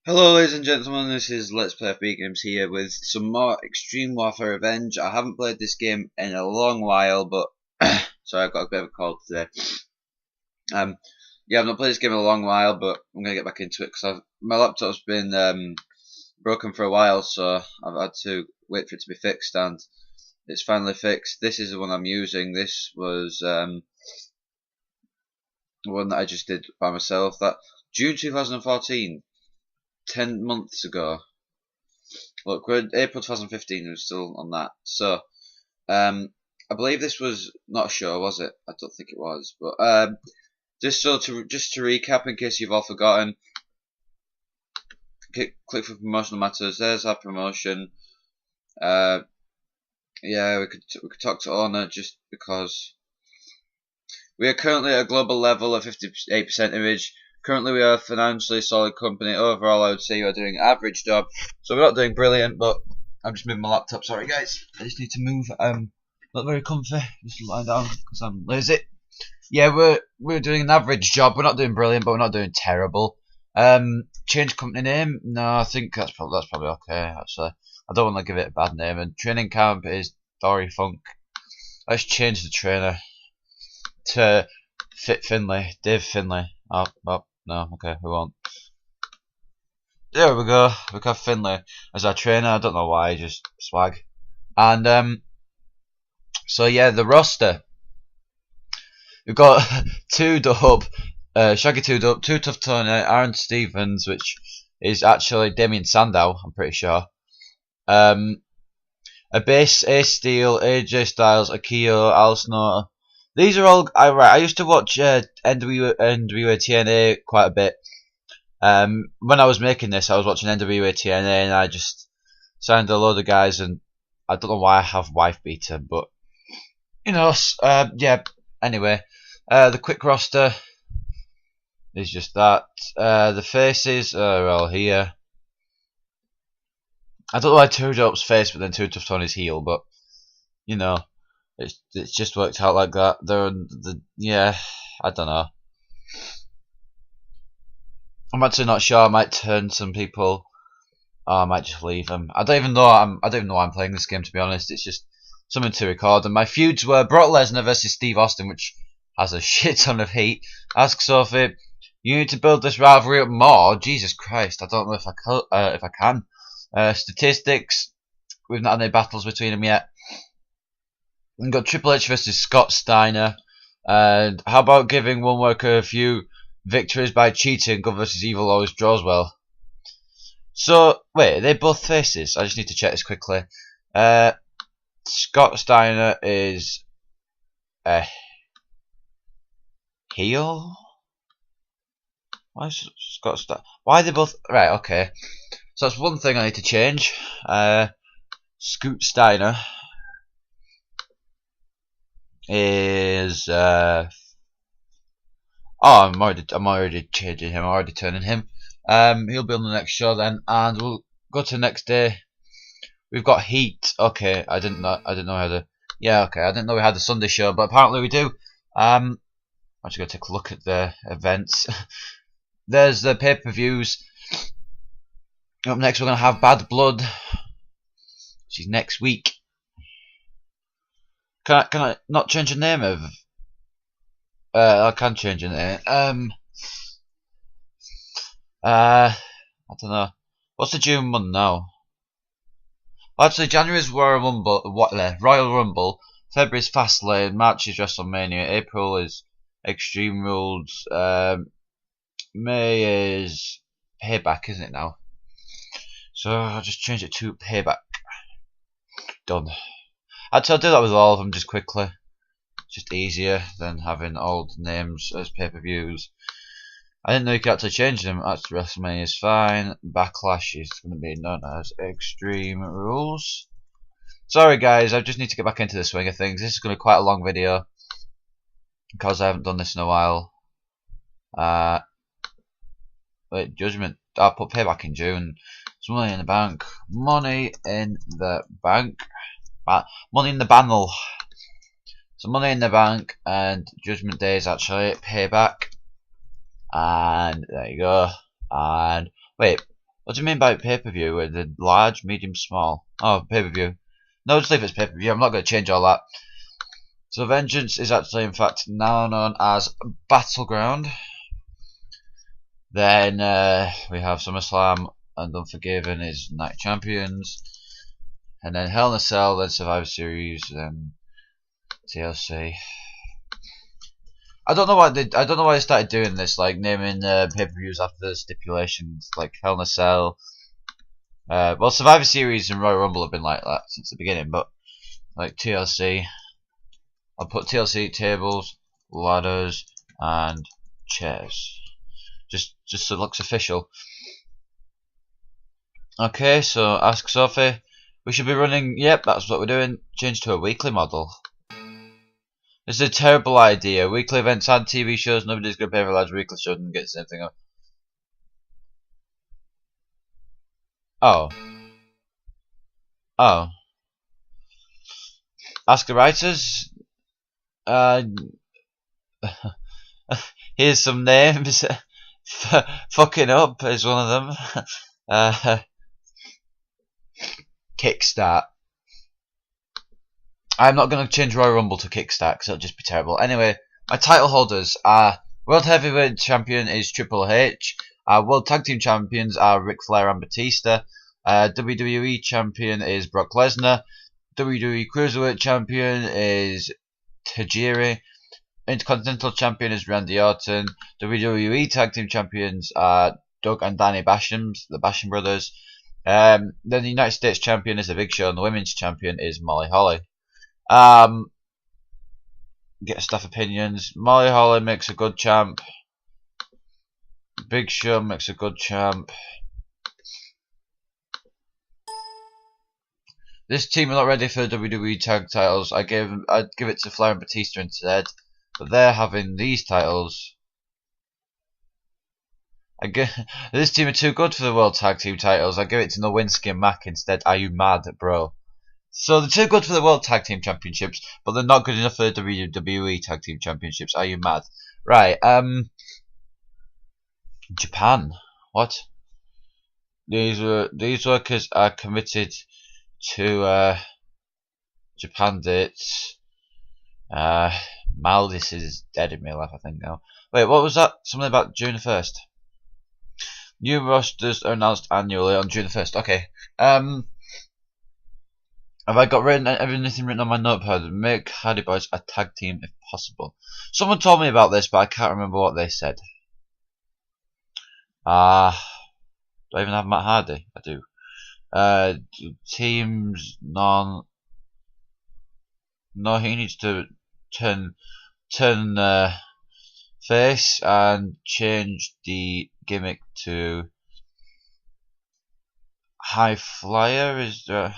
Hello ladies and gentlemen, this is Let's Play FB Games here with some more Extreme Warfare Revenge. I haven't played this game in a long while, but sorry, I've got a bit of a cold today. Yeah, I've not played this game in a long while, but I'm gonna get back into it because my laptop's been broken for a while, so I've had to wait for it to be fixed, and it's finally fixed. This is the one I'm using. This was the one that I just did by myself. That June 2014. 10 months ago. Look, we're in April 2015, we're still on that. So, I believe this was not a show, was it? I don't think it was. But just to recap, in case you've all forgotten, click for promotional matters. There's our promotion. Yeah, we could talk to owner just because we are currently at a global level of 58% image. Currently, we are a financially solid company. Overall, I would say you are doing an average job. So we're not doing brilliant, but I'm just moving my laptop. Sorry, guys. I just need to move. Not very comfy. Just lying down because I'm lazy. Yeah, we're doing an average job. We're not doing brilliant, but we're not doing terrible. Change company name? No, I think that's probably okay. Actually, I don't want to give it a bad name. And training camp is Dory Funk. Let's change the trainer to Fit Finley, Dave Finley. Oh, no, okay, we won't. There we go. We got Finley as our trainer. I don't know why, just swag. And so yeah, the roster. We've got Two Dub, Shaggy Two Dub, Two Tough Tony, Aaron Stevens, which is actually Damien Sandow, I'm pretty sure. A base, Ace Steel, AJ Styles, Akio, Al. These are all I used to watch NWA TNA quite a bit. When I was making this, I was watching NWA TNA, and I just signed a load of guys, and I don't know why I have wife beater, but you know, yeah. Anyway, the quick roster is just that. The faces are all here. I don't know why Two Dope's face, but then Two Tough Tony's heel, but you know. It's just worked out like that. Yeah, I don't know. I'm actually not sure. I might turn some people, or I might just leave them. I don't even know. I don't even know why I'm playing this game, to be honest. It's just something to record. And my feuds were Brock Lesnar versus Steve Austin, which has a shit ton of heat. Ask Sophie, you need to build this rivalry up more. Jesus Christ, I don't know if I can. Statistics, we've not had any battles between them yet. We've got Triple H versus Scott Steiner. And how about giving one worker a few victories by cheating? Good versus Evil always draws well. So, wait, are they both faces? I just need to check this quickly. Scott Steiner is a heel? Why is Scott Steiner? Why are they both... Right, okay. So that's one thing I need to change. Scoot Steiner is oh, I'm already changing him. I'm already turning him. He'll be on the next show then, and we'll go to the next day. We've got Heat. Okay, I didn't know how to. Yeah, okay, I didn't know we had the Sunday show, but apparently we do. I'm just gonna take a look at the events. There's the pay-per-views. Up next, we're gonna have Bad Blood, which is next week. Can I not change the name of? I can change the name. I don't know. What's the June month now? Well, actually, January is Royal Rumble. February is Fastlane. March is WrestleMania. April is Extreme Rules. May is Payback, isn't it now? So I'll just change it to Payback. Done. I'll do that with all of them just quickly. It's just easier than having old names as pay-per-views. I didn't know you could actually change them. Actually, WrestleMania is fine. Backlash is going to be known as Extreme Rules. Sorry guys, I just need to get back into the swing of things. This is going to be quite a long video because I haven't done this in a while. Wait, Judgment. I'll put Payback in June. It's Money in the Bank. Money in the Bank. Money in the Bangle. So Money in the Bank and Judgment Day is actually Payback. And there you go. And wait, What do you mean by pay-per-view? With the large, medium, small? Oh, pay-per-view. No, just leave it as pay-per-view. I'm not going to change all that. So Vengeance is actually, in fact, now known as Battleground. Then we have SummerSlam, and Unforgiven is Night of Champions. And then Hell in a Cell, then Survivor Series, then TLC. I don't know why they started doing this, like naming pay-per-views after the stipulations, like Hell in a Cell. Well, Survivor Series and Royal Rumble have been like that since the beginning, but like TLC, I'll put TLC tables, ladders, and chairs, just so it looks official. Okay, so ask Sophie. We should be running. Yep, that's what we're doing. Change to a weekly model. It's a terrible idea. Weekly events and TV shows. Nobody's going to pay for a large weekly show and get the same thing up. Oh. Oh. Ask the writers. Here's some names. Fucking Up is one of them. Kickstart. I'm not going to change Royal Rumble to Kickstart because it'll just be terrible. Anyway, my title holders are World Heavyweight Champion is Triple H. World Tag Team Champions are Ric Flair and Batista. WWE Champion is Brock Lesnar. WWE Cruiserweight Champion is Tajiri. Intercontinental Champion is Randy Orton. WWE Tag Team Champions are Doug and Danny Basham, the Basham brothers. Then the United States Champion is The Big Show, and the Women's Champion is Molly Holly. Get staff opinions. Molly Holly makes a good champ. Big Show makes a good champ. This team are not ready for the WWE tag titles. I'd give it to Flair and Batista instead, but they're having these titles. This team are too good for the World Tag Team titles. I give it to Nowinski and Mack instead. Are you mad, bro? So they're too good for the World Tag Team Championships, but they're not good enough for the WWE Tag Team Championships. Are you mad? Right. Japan. What? These workers are committed to Japan dates. Maldis is dead in real life, I think now. Wait, what was that? Something about June the 1st. New rosters are announced annually on June the 1st. Okay. Have I got anything written on my notepad? Make Hardy Boys a tag team if possible. Someone told me about this, but I can't remember what they said. Do I even have Matt Hardy? I do. Teams no, he needs to turn face and change the gimmick to High Flyer. Is there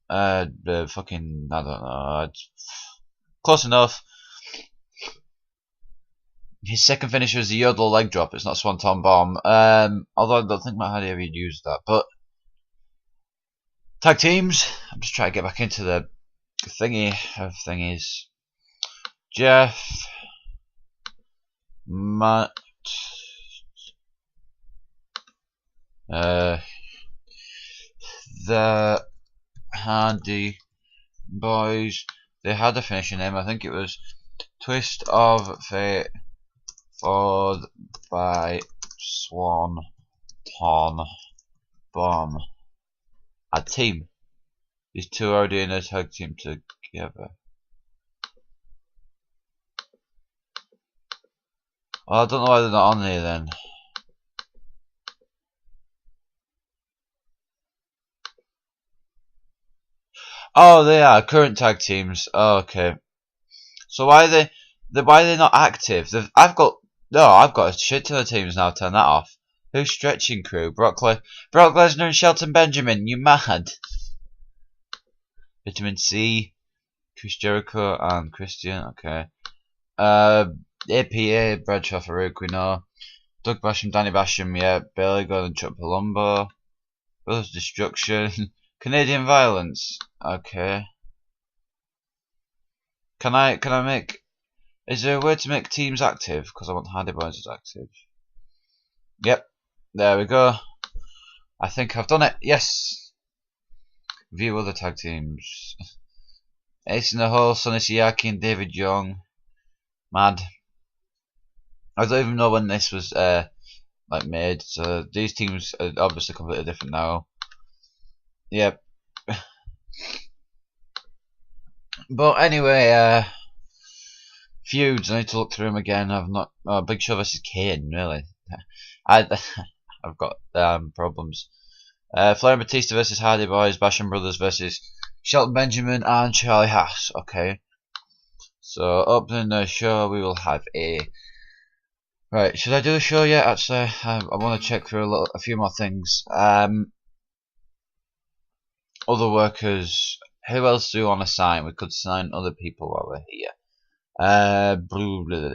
the fucking, I don't know, close enough. His second finisher is the Yodel leg drop. It's not Swanton Bomb. Although I don't think Matt Hardy ever used that. But tag teams. I'm just trying to get back into the thingy of thingies. Jeff, Matt, the Hardy Boys. They had a finishing name. I think it was Twist of Fate, followed by Swan Ton Bomb. A team. These two are already in a tag team together. Well, I don't know why they're not on here then. Oh, they are current tag teams. Oh, okay. So why are they not active? I've got a shit ton of teams now. Turn that off. Who's Stretching Crew? Brock Lesnar and Shelton Benjamin. You mad? Vitamin C, Chris Jericho and Christian. Okay. APA, Bradshaw, Farouk, we know. Doug Basham, Danny Basham, yeah. Bailey Gunn and Chuck Palumbo. Brothers Destruction. Canadian Violence. Okay. Can I make? Is there a way to make teams active? Because I want Hardy Boys as active. Yep. There we go. I think I've done it. Yes. View other tag teams. Ace in the Hole, Sonny Siaki and David Young. Mad. I don't even know when this was like made. So these teams are obviously completely different now. Yep. But anyway, feuds. I need to look through them again. I've not. Oh, Big Show versus Kane. Really. I've got problems. Flair and Batista versus Hardy Boys, Basham Brothers versus Shelton Benjamin and Charlie Haas. Okay. So opening the show, we will have a. Right, should I do the show yet? Actually, I want to check through a few more things. Other workers. Who else do we want to sign? We could sign other people while we're here. Blah, blah, blah.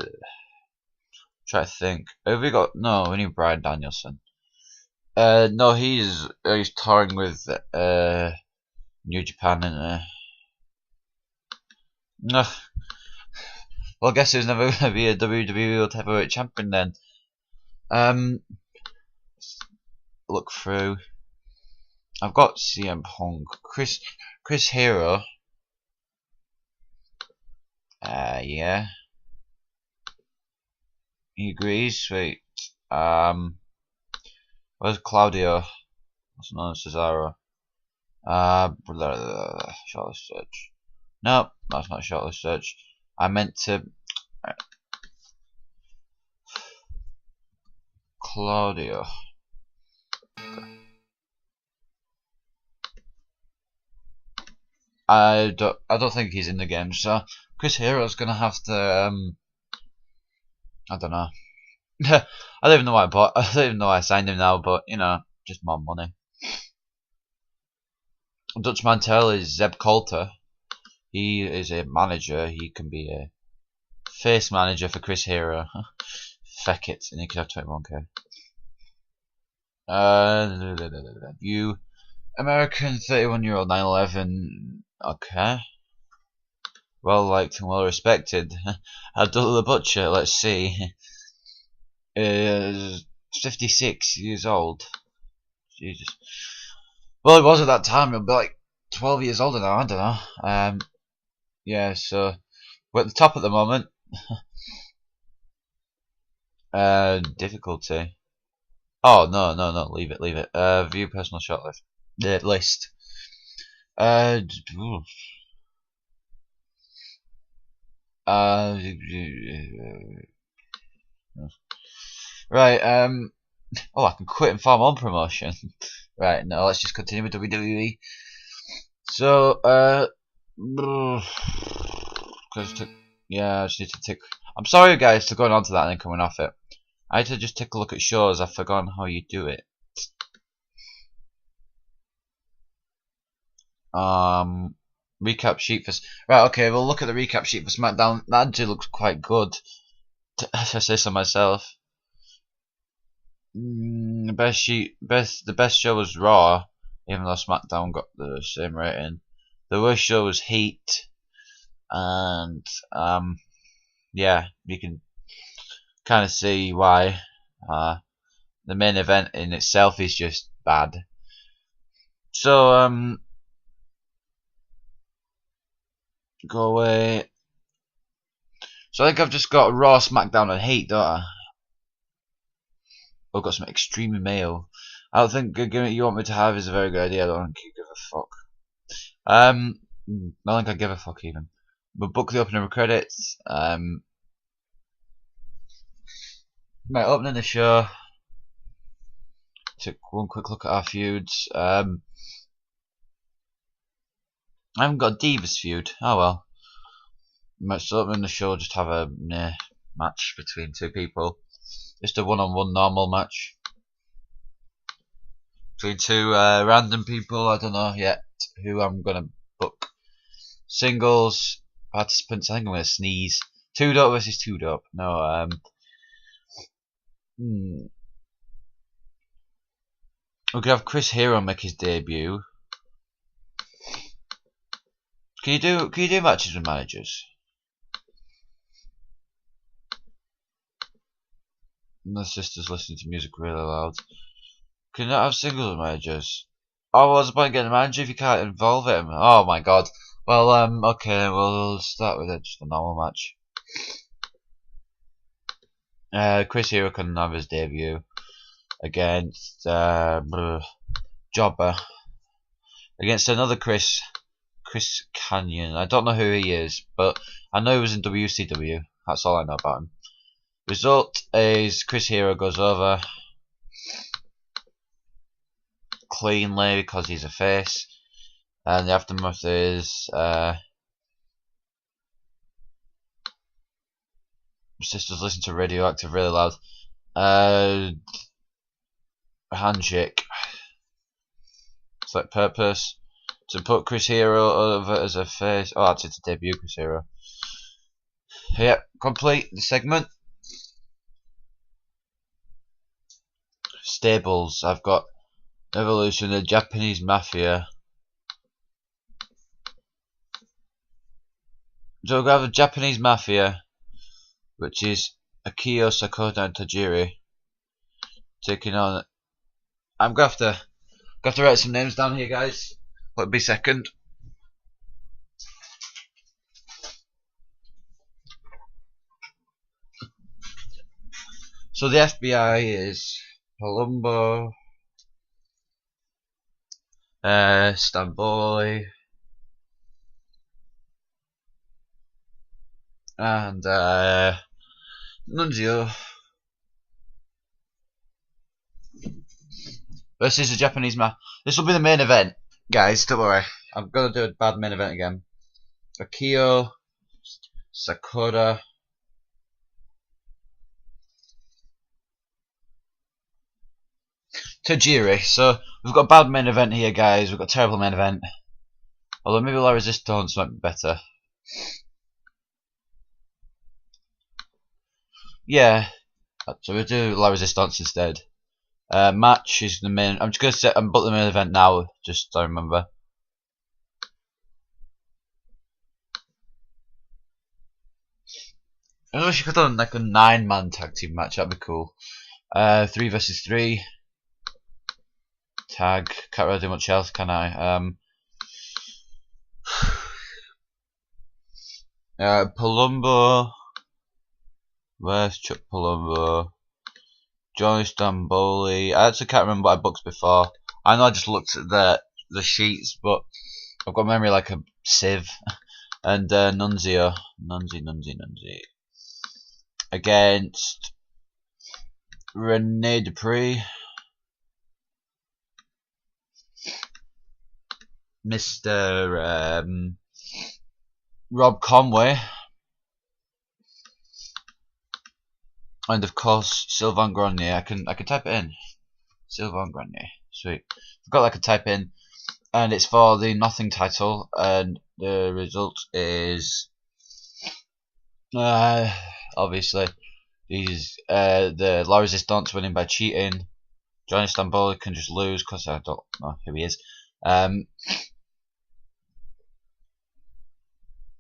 Try to think. Have we got? No, we need Bryan Danielson. No, he's touring with New Japan and no. Well, I guess he's never gonna be a WWE World Heavyweight Champion then. Look through. I've got CM Punk, Chris Hero. Yeah. He agrees. Sweet. Where's Claudio? What's known as Cesaro? Shortlist search. No, that's not shortlist search. I meant to. Claudio. I don't think he's in the game, so Chris Hero's gonna have to I don't know. I don't even know why I don't even know why I signed him now, but you know, just more money. Dutch Mantel is Zeb Coulter. He is a manager. He can be a face manager for Chris Hero. Feck it, and he could have 21k. View American 31-year-old 9/11. Okay. Well liked and well respected. Abdullah the Butcher, let's see. Is 56 years old. Jesus. Well, it was at that time. He'll be like 12 years older now. I don't know. Yeah. So we're at the top at the moment. Difficulty. Oh no. Leave it. View personal shortlist. The list. Right. Oh, I can quit and farm on promotion. Right. No, let's just continue with WWE. So, yeah, I just need to tick. I'm sorry, guys, for going on to that and then coming off it. I had to just take a look at shows. I've forgotten how you do it. Recap sheet for right. Okay, we'll look at the recap sheet for SmackDown. That actually looks quite good. If I say so myself. The best show was Raw, even though SmackDown got the same rating. The worst show was Heat, and yeah, you can kind of see why. The main event in itself is just bad. So go away. So I think I've just got Raw, SmackDown, and Heat, don't I? I've got some extreme male. I don't think you want me to have is a very good idea. I don't think you give a fuck. I don't think I give a fuck even. But book the opening credits. Right, opening the show. Took one quick look at our feuds. I haven't got a Divas feud. Oh well. So opening the show, just have a match between two people. Just a one-on-one normal match between two random people. I don't know yet who I'm gonna book. Singles participants. I think I'm gonna sneeze. 2Dope versus 2Dope. No. We could have Chris Hero make his debut. Can you do matches with managers? My sister's listening to music really loud. Can you not have singles managers? Oh, what's the point of getting a manager if you can't involve him? Oh my god. Well, okay, we'll start with just a normal match. Chris Hero can have his debut against Jobber. Against another Chris Canyon. I don't know who he is, but I know he was in WCW. That's all I know about him. Result is Chris Hero goes over cleanly because he's a face, and the aftermath is sisters listen to Radioactive really loud. Handshake. Select purpose to put Chris Hero over as a face. Oh, actually to debut Chris Hero. Yep, complete the segment. Stables. I've got Evolution, the Japanese Mafia. So we have the Japanese Mafia, which is Akio, Sakota, and Tajiri, taking on. I'm gonna have to write some names down here, guys. Wait be a second. So the FBI is Palumbo, Stamboli, and Nunzio versus the Japanese man. This will be the main event, guys. Don't worry. I'm gonna do a bad main event again. Akio, Sakura, Tajiri. So we've got a bad main event here, guys. We've got a terrible main event. Although maybe La Resistance might be better. Yeah. So we'll do La Resistance instead. Match is the main. I'm just gonna set and book the main event now, just so I remember. I wish you could have done like a 9-man tag team match. That'd be cool. 3 versus 3. Tag. Can't really do much else, can I? Palumbo. Where's Chuck Palumbo? Johnny Stamboli. I actually can't remember what I booked before. I know I just looked at the sheets, but I've got memory like a sieve. And Nunzio. Nunzi. Against Rene Dupree. Mr. Rob Conway. And of course Sylvain Grenier. I can type it in. Sylvain Grenier. Sweet. Forgot I could type in. And it's for the Nothing title, and the result is obviously these the La Resistance winning by cheating. Johnny Stamboli can just lose because I don't know who he is.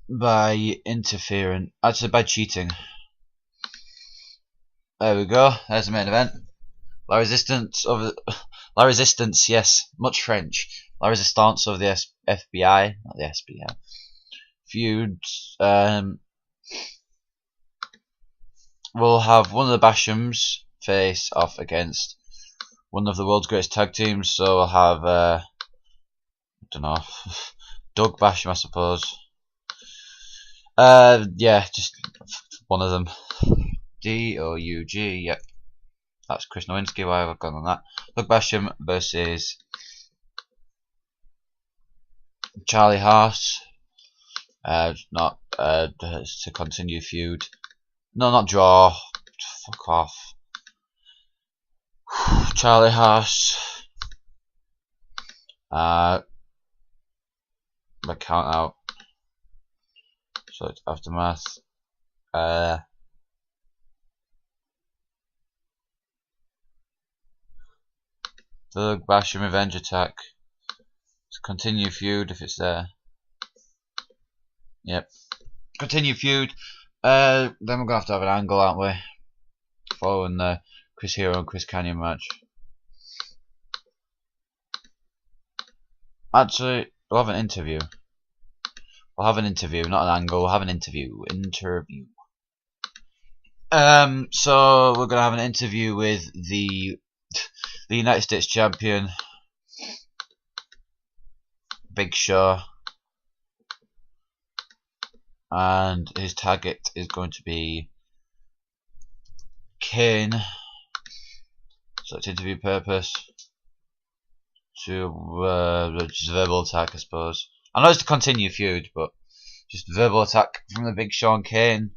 By interfering, actually by cheating. There we go. There's the main event. La Resistance, yes, much French. La Resistance of the FBI, not the SBI. Feud. We'll have one of the Bashams face off against one of the world's greatest tag teams. So we'll have I don't know, Doug Basham, I suppose. Yeah, just one of them. Doug, yep. That's Chris Nowinski, why have I gone on that? Doug Basham versus Charlie Haas. Not to continue feud. No, not draw. Fuck off. Charlie Haas. The count out. So it's aftermath. Doug Basham revenge attack. To continue feud if it's there. Yep. Continue feud. Then we're gonna have to have an angle, aren't we? Following the Chris Hero and Chris Canyon match. Actually, we'll have an interview. We'll have an interview, not an angle. We'll have an interview. So we're gonna have an interview with the United States champion, Big Show, and his target is going to be Kane. So it's interview purpose to just verbal attack, I suppose. I know it's to continue feud, but just verbal attack from the Big Show and Kane.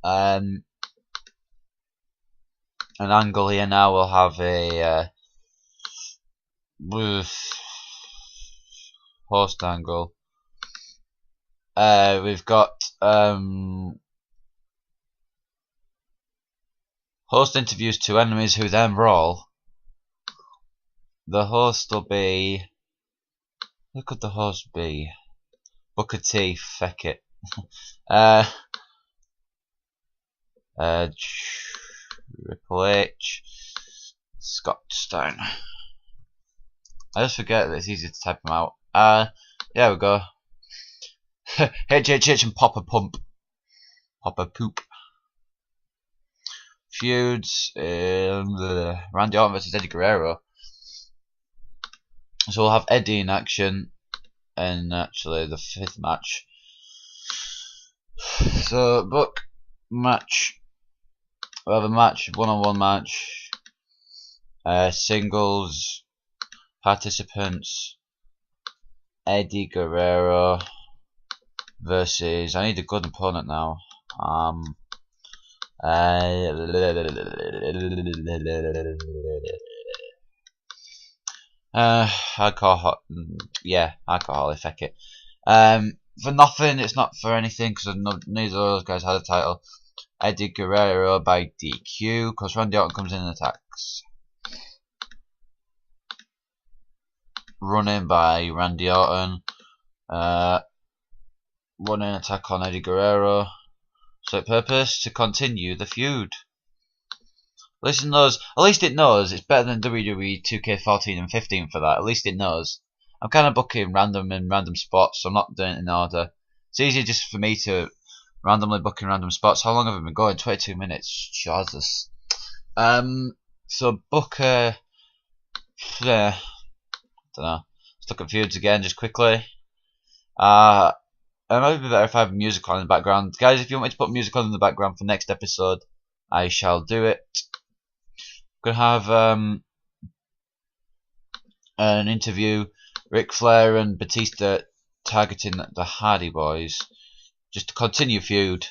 An angle here now. We'll have a host angle. We've got host interviews two enemies who then brawl. The host will be. Who could the host be? Booker T. Feck it. Triple H. Scott Steiner. I just forget that it's easy to type them out. Yeah, we go. HHH and Papa Pump. Papa Poop. Feuds. Randy Orton versus Eddie Guerrero. So we'll have Eddie in action in actually the 5th match. So book match. We'll have a match, one-on-one match. Singles participants. Eddie Guerrero versus. I need a good opponent now. Hardcore, Holly, feck it. For nothing, it's not for anything because neither of those guys had a title. Eddie Guerrero by DQ because Randy Orton comes in and attacks. Running by Randy Orton. Running attack on Eddie Guerrero. So purpose to continue the feud. At least it knows it's better than WWE 2K14 and 15 for that. At least it knows. I'm kind of booking random spots, so I'm not doing it in order. It's easier just for me to randomly book in random spots. How long have I been going? 22 minutes. Jesus. So Booker. Yeah. Don't know. Let's look at feuds again, just quickly. It might be better if I have music on in the background, guys. If you want me to put music on in the background for next episode, I shall do it. We're gonna have an interview. Ric Flair and Batista targeting the Hardy Boys. Just to continue feud.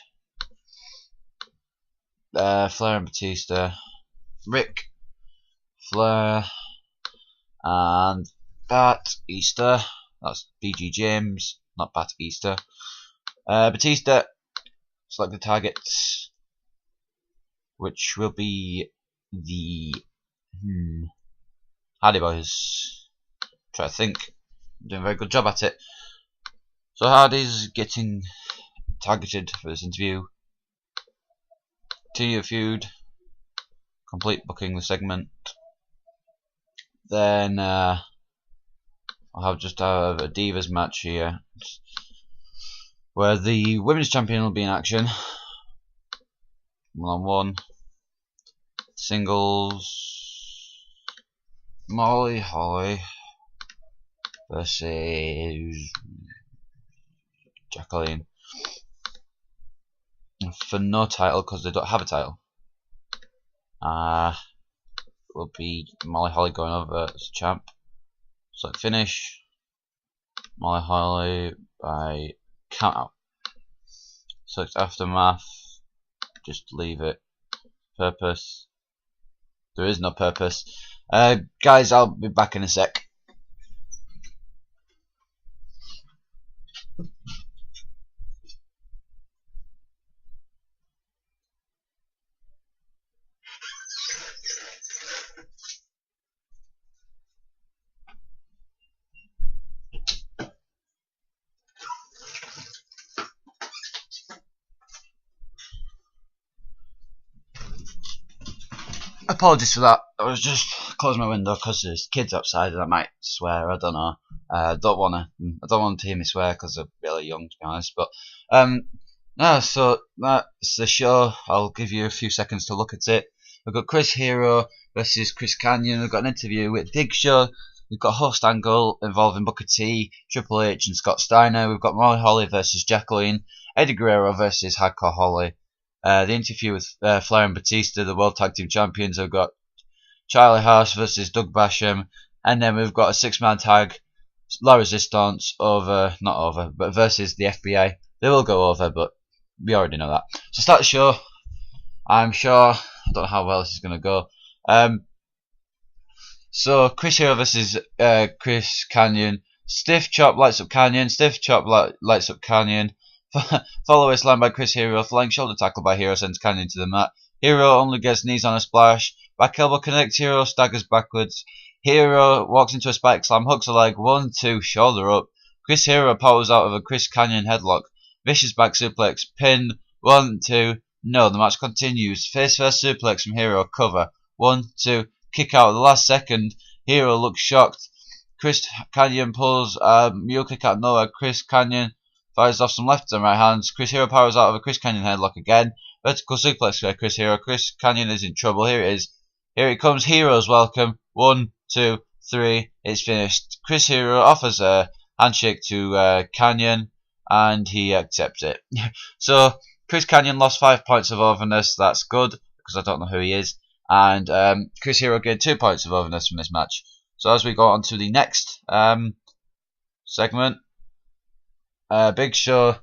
Flair and Batista. Ric Flair and Batista. That's BG James, not Batista. Batista. Select the targets, which will be the Hardy Boys. Try to think. I'm doing a very good job at it. So Hardy's getting targeted for this interview. Continue feud. Complete booking the segment. Then I'll have a Divas match here, where the women's champion will be in action. One-on-one. Singles. Molly Holly versus Jacqueline. For no title because they don't have a title. Will be Molly Holly going over as champ. So finish. Molly Holly by count out. So it's aftermath. Just leave it. Purpose. There is no purpose. Guys, I'll be back in a sec. Apologies for that. I was just close my window because there's kids outside and I might swear. I don't know. I don't want to hear me swear because they're really young, to be honest. But no, so that's the show. I'll give you a few seconds to look at it. We've got Chris Hero versus Chris Kanyon. We've got an interview with Big Show. We've got a host angle involving Booker T, Triple H, and Scott Steiner. We've got Molly Holly versus Jacqueline, Eddie Guerrero versus Hardcore Holly. The interview with Flair and Batista, the World Tag Team Champions. We've got Charlie Haas versus Doug Basham, and then we've got a 6-man tag, La Resistance versus the FBI. They will go over, but we already know that. So start the show. I'm sure, I don't know how well this is going to go. So Chris Hero versus Chris Kanyon. Stiff chop, lights up Kanyon. Stiff chop, lights up Kanyon. Follow a slam by Chris Hero. Flying shoulder tackle by Hero sends Kanyon to the mat. Hero only gets knees on a splash. Back elbow connects. Hero staggers backwards. Hero walks into a spike slam. Hooks a leg. 1, 2, shoulder up. Chris Hero powers out of a Chris Kanyon headlock. Vicious back suplex. Pin. 1, 2. No, the match continues. Face first suplex from Hero. Cover. 1, 2. Kick out at the last second. Hero looks shocked. Chris Kanyon pulls a mule kick out of nowhere. Chris Kanyon fires off some left and right hands. Chris Hero powers out of a Chris Kanyon headlock again. Vertical suplex by Chris Hero. Chris Kanyon is in trouble. Here it is. Here it comes. Hero's welcome. 1, 2, 3. It's finished. Chris Hero offers a handshake to Kanyon, and he accepts it. So Chris Kanyon lost 5 points of overness. That's good because I don't know who he is. And Chris Hero gained 2 points of overness from this match. So as we go on to the next segment, Big Show.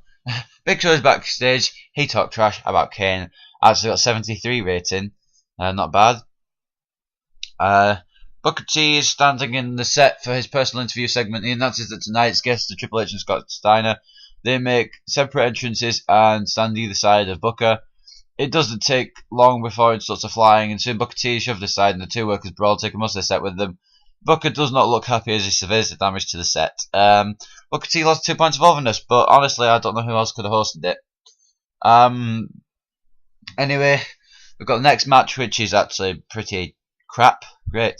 Big Show is backstage. He talked trash about Kane. Actually got 73 rating. Not bad. Booker T is standing in the set for his personal interview segment. He announces that tonight's guests are Triple H and Scott Steiner. They make separate entrances and stand either side of Booker. It doesn't take long before it starts flying, and soon Booker T is shoved aside and the two workers brawl, taking most of the set with them. Booker does not look happy as he surveys the damage to the set. Booker T lost 2 points of overness, but honestly I don't know who else could have hosted it. Anyway, we've got the next match, which is actually pretty crap. Great.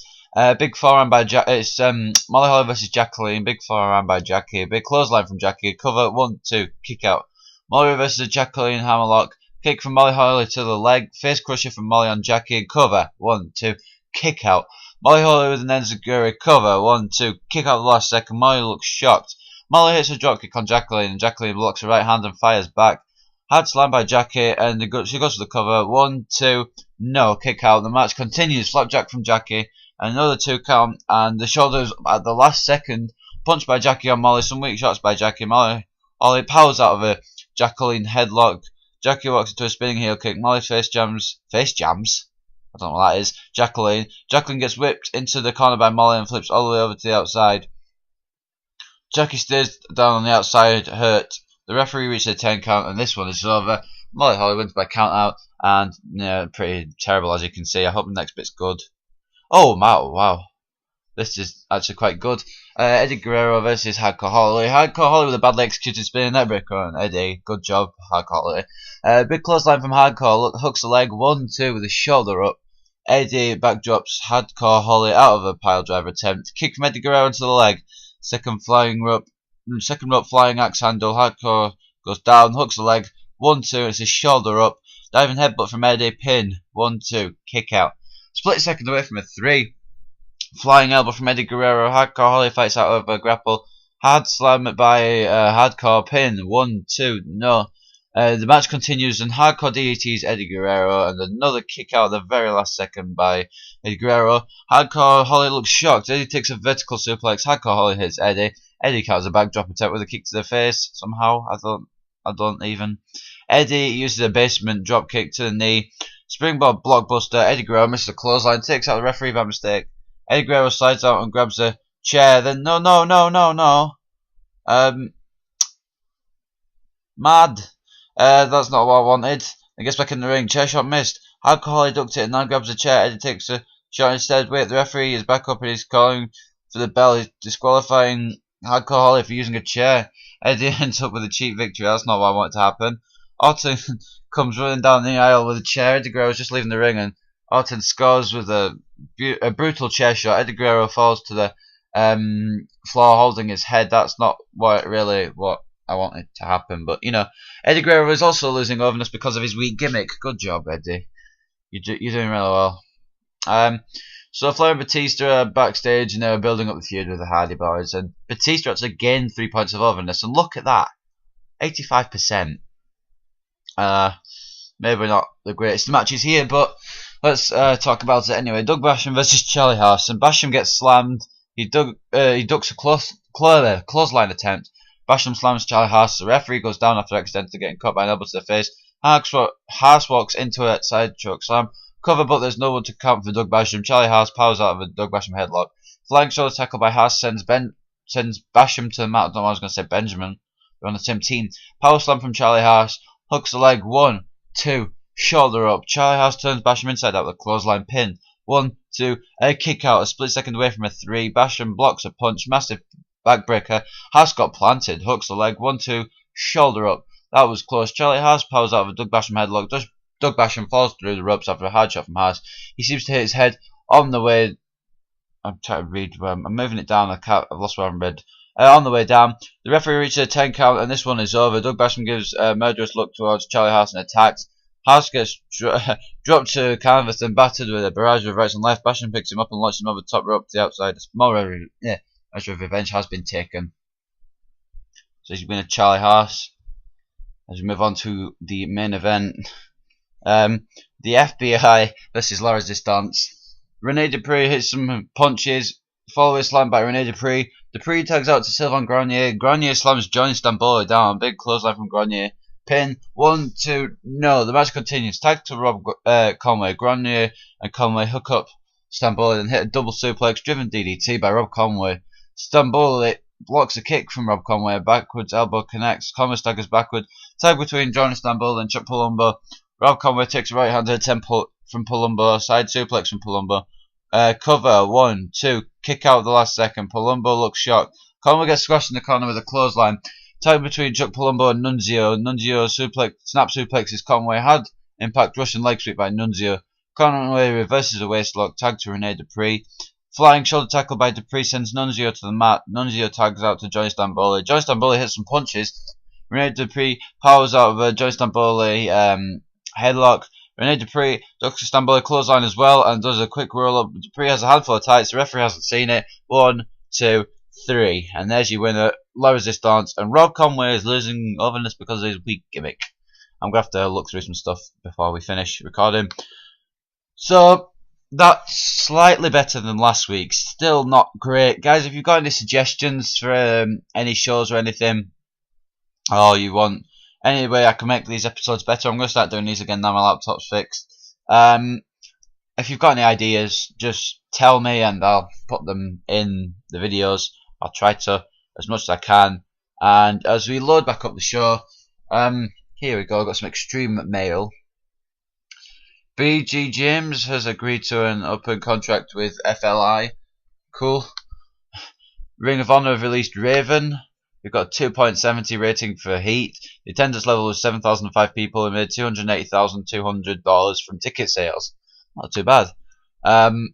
Big forearm by it's Molly Holly versus Jacqueline. Big forearm by Jackie. Big clothesline from Jackie. Cover. 1, 2. Kick out. Molly versus Jacqueline hammerlock. Kick from Molly Holly to the leg. Face crusher from Molly on Jackie. Cover. 1, 2. Kick out. Molly Holly with an enziguri. Cover. 1, 2. Kick out the last second. Molly looks shocked. Molly hits a dropkick on Jacqueline, and Jacqueline blocks her right hand and fires back. Hard slam by Jackie, and she goes for the cover. 1, 2. No. Kick out. The match continues. Flapjack from Jackie. Another 2 count, and the shoulders at the last second. Punch by Jackie on Molly. Some weak shots by Jackie. Molly powers out of a Jacqueline headlock. Jackie walks into a spinning heel kick. Molly face jams. I don't know what that is. Jacqueline gets whipped into the corner by Molly and flips all the way over to the outside. Jackie stays down on the outside, hurt. The referee reaches a 10 count, and this one is over. Molly Holly wins by count out, and yeah, pretty terrible as you can see. I hope the next bit's good. Oh wow. This is actually quite good. Eddie Guerrero versus Hardcore Holly. Hardcore Holly with a badly executed spinning neckbreaker on Eddie. Good job, Hardcore Holly. Big clothesline from Hardcore. Hooks the leg. 1, 2 with a shoulder up. Eddie backdrops Hardcore Holly out of a pile driver attempt. Kick from Eddie Guerrero into the leg. Second rope flying axe handle. Hardcore goes down. Hooks the leg. 1, 2. It's a shoulder up. Diving headbutt from Eddie. Pin. 1, 2. Kick out. Split second away from a 3. Flying elbow from Eddie Guerrero. Hardcore Holly fights out of a grapple. Hard slam by Hardcore. Pin. 1, 2. No. The match continues, and Hardcore DDTs Eddie Guerrero, and another kick out at the very last second by Eddie Guerrero. Hardcore Holly looks shocked. Eddie takes a vertical suplex. Hardcore Holly hits Eddie. Eddie counters a backdrop attack with a kick to the face. Somehow, I don't even. Eddie uses a basement drop kick to the knee. Springboard blockbuster. Eddie Guerrero misses a clothesline, takes out the referee by mistake. Eddie Guerrero slides out and grabs a chair. Then no. Mad. That's not what I wanted. I gets back in the ring. Chair shot missed. Hardcore Holly ducked it and now grabs a chair. Eddie takes a shot instead. Wait, the referee is back up and he's calling for the bell. He's disqualifying Hardcore Holly for using a chair. Eddie ends up with a cheap victory. That's not what I wanted to happen. Orton comes running down the aisle with a chair. Eddie Guerrero's just leaving the ring, and Orton scores with a a brutal chair shot. Eddie Guerrero falls to the floor holding his head. That's not what I wanted to happen. But, you know, Eddie Guerrero is also losing overness because of his weak gimmick. Good job, Eddie. You're doing really well. So Flair and Batista are backstage and they were building up the feud with the Hardy Boys. And Batista actually gained 3 points of overness. And look at that. 85%. Maybe not the greatest matches here, but let's talk about it anyway. Doug Basham versus Charlie Haas, and Basham gets slammed. He ducks a clothesline attempt. Basham slams Charlie Haas. The referee goes down after accidentally getting caught by an elbow to the face. Haas walks into a side choke slam. Cover, but there's no one to count for Doug Basham. Charlie Haas powers out of a Doug Basham headlock. Flying shoulder tackle by Haas sends Basham to the mat. I don't know why I was going to say Benjamin. They're on the same team. Power slam from Charlie Haas. Hooks the leg. 1, 2, shoulder up. Charlie Haas turns Basham inside out with a clothesline pin. 1, 2, a kick out. A split second away from a 3. Basham blocks a punch. Massive backbreaker. Haas got planted. Hooks the leg. 1, 2, shoulder up. That was close. Charlie Haas powers out of a Doug Basham headlock. Doug Basham falls through the ropes after a hard shot from Haas. He seems to hit his head on the way. I'm trying to read. I'm moving it down. I've lost where I'm read. On the way down, the referee reaches a 10 count and this one is over. Doug Basham gives a murderous look towards Charlie Haas and attacks. Haas gets dropped to canvas and battered with a barrage of rights and left. Basham picks him up and launches him over the top rope to the outside. A small measure of revenge has been taken. So he's been a Charlie Haas. As we move on to the main event. The FBI versus La Resistance. Rene Dupree hits some punches, followed slammed by Rene Dupree. Dupree tags out to Sylvain Grenier. Grenier slams Johnny Stamboli down. Big clothesline from Grenier. Pin. 1, 2, no. The match continues. Tag to Rob Conway. Grenier and Conway hook up Stamboli and hit a double suplex driven DDT by Rob Conway. Stamboli blocks a kick from Rob Conway. A backwards elbow connects. Conway staggers backward. Tag between Johnny Stamboli and Chuck Palumbo. Rob Conway takes a right hand attempt from Palumbo. Side suplex from Palumbo. Cover. 1, 2. Kick out at the last second. Palumbo looks shocked. Conway gets squashed in the corner with a clothesline. Tag between Chuck Palumbo and Nunzio. Nunzio snap suplexes Conway. Had impact Russian leg sweep by Nunzio. Conway reverses a waistlock. Tag to Rene Dupree. Flying shoulder tackle by Dupree sends Nunzio to the mat. Nunzio tags out to Johnny Stamboli. Johnny Stamboli hits some punches. Rene Dupree powers out of a Johnny Stamboli headlock. Rene Dupree ducks a Stamboli clothesline as well and does a quick roll up. Dupree has a handful of tights. The referee hasn't seen it. 1, 2, 3. And there's your winner, La Resistance. And Rob Conway is losing overness because of his weak gimmick. I'm going to have to look through some stuff before we finish recording. So, that's slightly better than last week. Still not great. Guys, if you've got any suggestions for any shows or anything, or you want any way I can make these episodes better, I'm going to start doing these again now my laptop's fixed. If you've got any ideas, just tell me and I'll put them in the videos. I'll try to as much as I can. And as we load back up the show, here we go, I've got some extreme mail. BG James has agreed to an open contract with FLI. Cool. Ring of Honor have released Raven. We've got a 2.70 rating for Heat. The attendance level was 7,005 people and made $280,200 from ticket sales. Not too bad. Wildside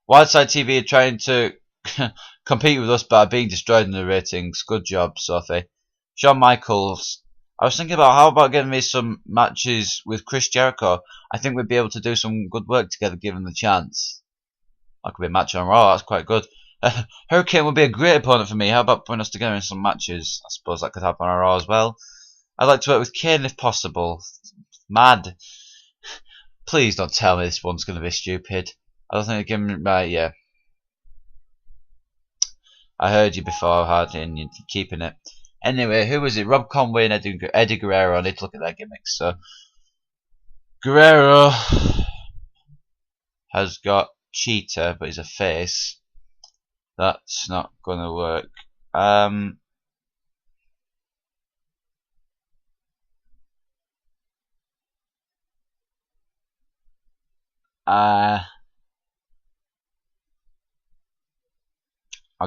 TV are trying to compete with us by being destroyed in the ratings. Good job, Sophie. Shawn Michaels. I was thinking about how about getting me some matches with Chris Jericho. I think we'd be able to do some good work together given the chance. That could be a match on Raw. That's quite good. Hurricane would be a great opponent for me. How about putting us together in some matches? I suppose that could happen on Raw as well. I'd like to work with Kane if possible. Mad. Please don't tell me this one's going to be stupid. I don't think they're giving me right, yeah. I heard you before, Hardy, and you're keeping it. Anyway, who was it? Rob Conway and Eddie Guerrero. I need to look at their gimmicks. So, Guerrero has got Cheetah, but he's a face. That's not going to work. I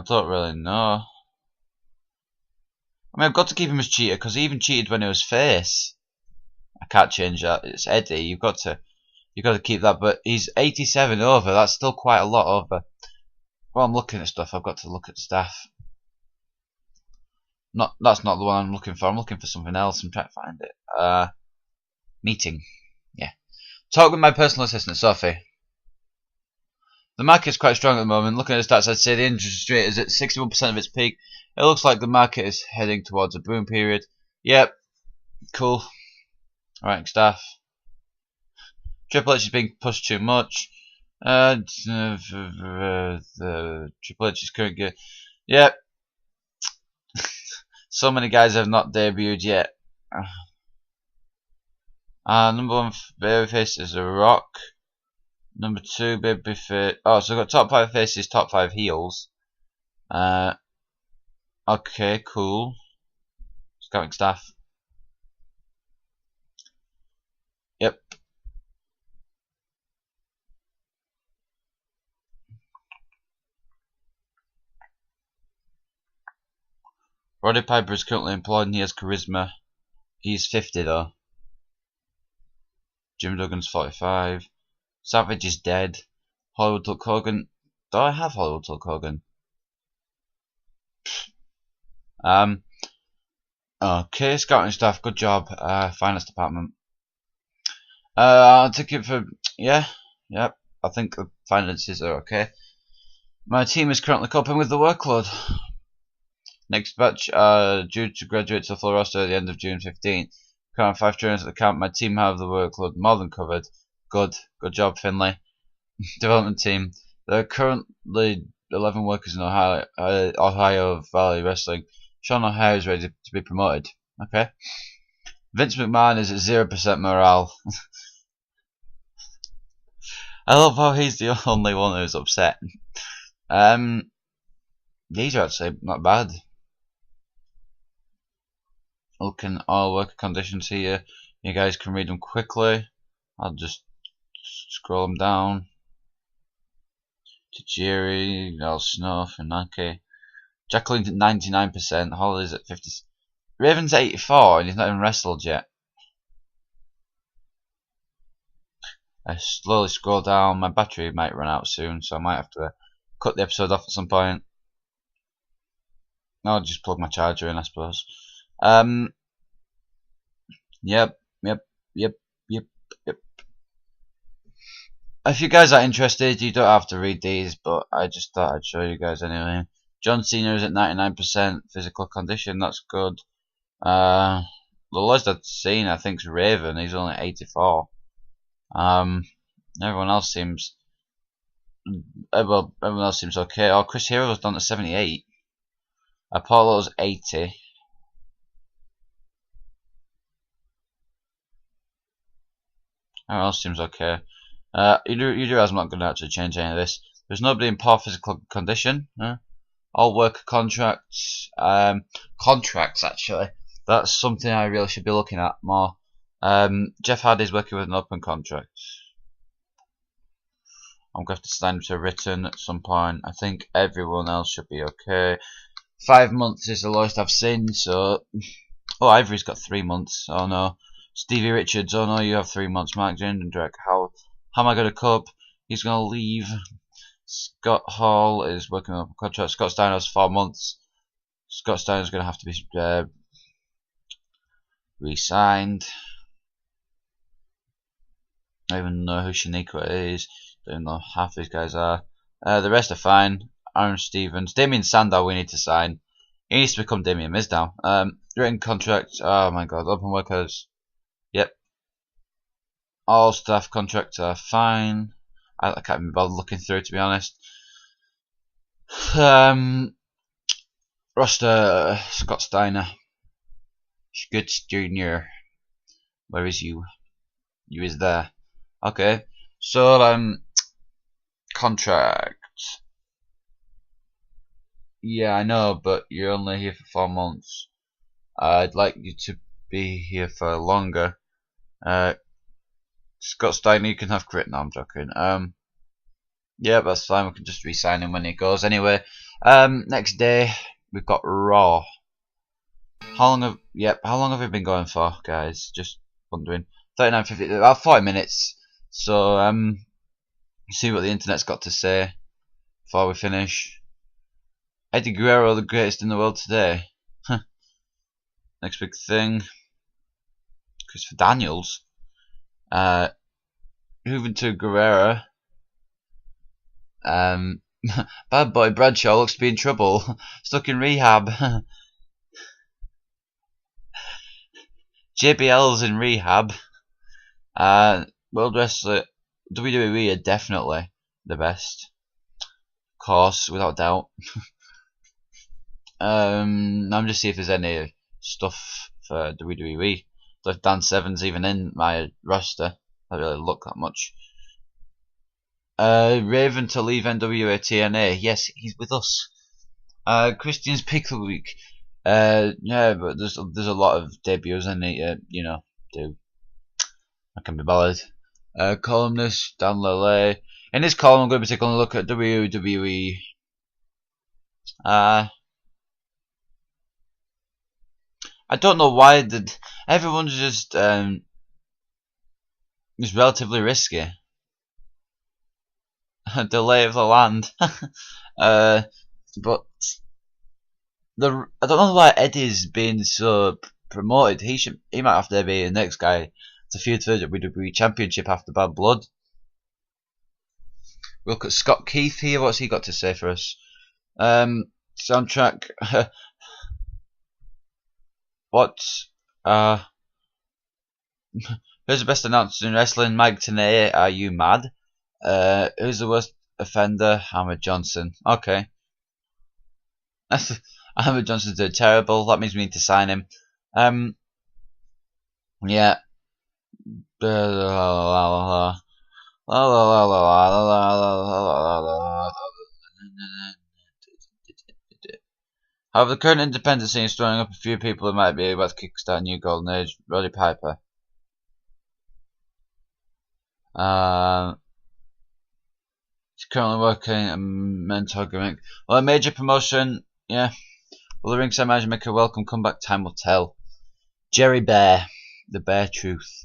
don't really know. I mean, I've got to keep him as Cheetah because he even cheated when he was face. I can't change that. It's Eddie. You've got to You got to keep that. But he's 87 over. That's still quite a lot over. While I'm looking at stuff, I've got to look at staff. That's not the one I'm looking for. I'm looking for something else. I'm trying to find it. Meeting. Yeah. Talk with my personal assistant, Sophie. The market is quite strong at the moment. Looking at the stats, I'd say the interest rate is at 61% of its peak. It looks like the market is heading towards a boom period. Yep. Cool. Alright, staff. Triple H is being pushed too much. The Triple H is currently good. Yep. So many guys have not debuted yet. Number one babyface is The Rock. Number two babyface. Oh, so we've got top 5 faces, top 5 heels. Okay, cool. Scouting staff. Yep. Roddy Piper is currently employed and he has charisma. He's 50 though. Jim Duggan's 45. Savage is dead. Hollywood Hulk Hogan. Do I have Hollywood Hulk Hogan? Okay, scouting staff, good job. Finance department. I'll take it for yep. I think the finances are okay. My team is currently coping with the workload. Next batch due to graduate to full roster at the end of June 15th. Current 5 trainers at the camp. My team have the workload more than covered. Good job, Finlay. Development team. There are currently 11 workers in Ohio Valley Wrestling. Sean O'Hare is ready to be promoted. Okay. Vince McMahon is at 0% morale. I love how he's the only one who's upset. These are actually not bad. Looking all worker conditions here. You guys can read them quickly. I'll just scroll them down. Tajiri, Al Snuff, Inaki. Jacqueline's at 99%. Holly's at 50. Raven's at 84 and he's not even wrestled yet. I slowly scroll down. My battery might run out soon, so I might have to cut the episode off at some point. I'll just plug my charger in, I suppose. Yep. If you guys are interested, you don't have to read these, but I just thought I'd show you guys anyway. John Cena is at 99% physical condition. That's good. The lowest I've seen, I think, is Raven. He's only 84. Everyone else seems okay. Oh, Chris Hero was done at 78. Apollo's 80. Everyone else seems okay. You do realize I'm not going to actually change any of this. There's nobody in poor physical condition. All worker contracts. Contracts actually. That's something I really should be looking at more. Jeff Hardy's working with an open contract. I'm going to have to sign to written at some point. I think everyone else should be okay. 5 months is the lowest I've seen, so... Oh, Ivory's got 3 months. Oh no. Stevie Richards, oh no, you have 3 months. Mark Jindrak, how am I going to cope? He's going to leave. Scott Hall is working on a contract. Scott Steiner has 4 months. Scott Steiner's going to have to be re-signed. I don't even know who Shaniqua is. Don't even know half these guys are. The rest are fine. Aaron Stevens. Damien Sandow we need to sign. He needs to become Damien Miz now. Written contract. Oh my god. Open workers. Yep. All staff contracts are fine. I can't even bother looking through, to be honest. Roster. Scott Steiner. Schutz Jr. Where is you? You is there. Okay. So, contract. Yeah, I know, but you're only here for 4 months. I'd like you to be here for longer. Scott Steiner, you can have crit. No, I'm joking. Yeah, that's fine. We can just re-sign him when he goes. Anyway, next day we've got Raw. How long have we been going for, guys? Just wondering. 39:50, about 40 minutes. So see what the internet's got to say before we finish. Eddie Guerrero, the greatest in the world today. Next big thing. Christopher Daniels. Moving to Guerrero. Bad boy Bradshaw looks to be in trouble. Stuck in rehab. JBL's in rehab. World Wrestling, WWE are definitely the best. Of course, without doubt. I'm just seeing if there's any stuff for WWE. So if Dan Severn's even in my roster, I don't really look that much. Raven to leave NWA TNA. Yes, he's with us. Christian's Pick of the Week. Yeah, but there's a lot of debuts I need to, do. I can be bothered. Columnist Dan Lele. In this column, I'm going to be taking a look at WWE. I don't know why everyone's just is relatively risky. Delay of the land. But I don't know why Eddie's being so promoted. He might have to be the next guy to feud for the WWE Championship after Bad Blood. We'll look at Scott Keith here. What's he got to say for us? Soundtrack. What? Who's the best announcer in wrestling? Mike Tenay. Are you mad? Who's the worst offender? Ahmed Johnson. Okay. Ahmed Johnson did terrible. That means we need to sign him. Yeah. However, the current independent scene is throwing up a few people who might be able to kickstart a new golden age. Roddy Piper. He's currently working a mentor gimmick. Well, a major promotion, yeah. Will the ringside manager make a welcome comeback? Time will tell. Jerry Bear, the Bear Truth.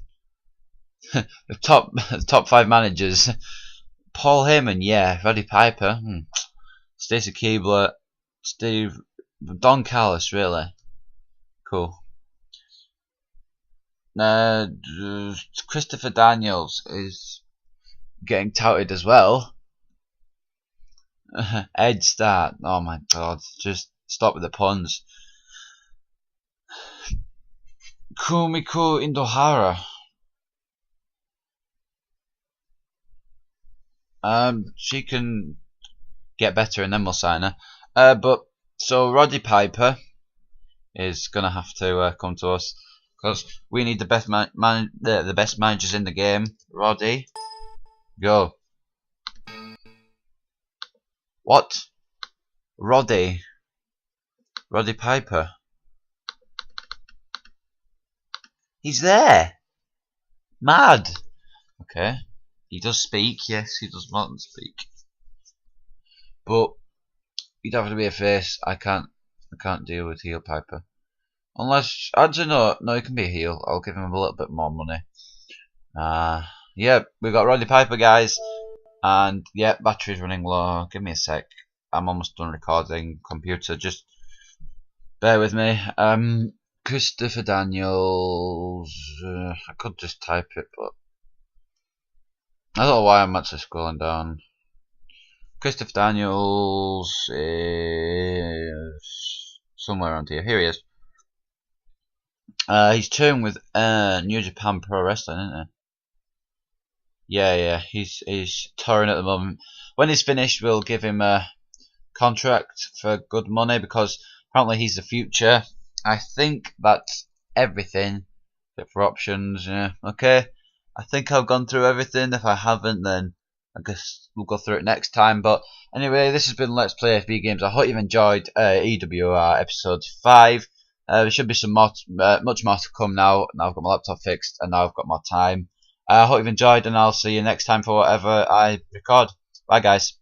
The top 5 managers. Paul Heyman, yeah. Roddy Piper, Stacy Keibler, Steve, Don Callis, really. Cool. Christopher Daniels is getting touted as well. Ed Start, oh my god, just stop with the puns. Kumiko Indohara. She can get better and then we'll sign her. So Roddy Piper is gonna have to come to us because we need the best the best managers in the game. Roddy, go. What? Roddy Piper. He's there. Mad. Okay. He does speak. Yes, he does more than speak. But you'd have to be a face. I can't deal with heel Piper. Unless I don't know. No, he can be a heel. I'll give him a little bit more money. Yeah, we got Roddy Piper, guys. And yeah, battery's running low. Give me a sec. I'm almost done recording. Computer, just bear with me. Christopher Daniels. I could just type it, but I don't know why I'm actually scrolling down. Christopher Daniels is somewhere around here. Here he is. He's touring with New Japan Pro Wrestling, isn't he? Yeah, he's touring at the moment. When he's finished, we'll give him a contract for good money because apparently he's the future. I think that's everything. Bit for options, yeah. Okay, I think I've gone through everything. If I haven't, then I guess we'll go through it next time. But anyway, this has been Let's Play FB Games. I hope you've enjoyed EWR episode 5. There should be some more, much more to come now. Now I've got my laptop fixed and now I've got more time. I hope you've enjoyed and I'll see you next time for whatever I record. Bye guys.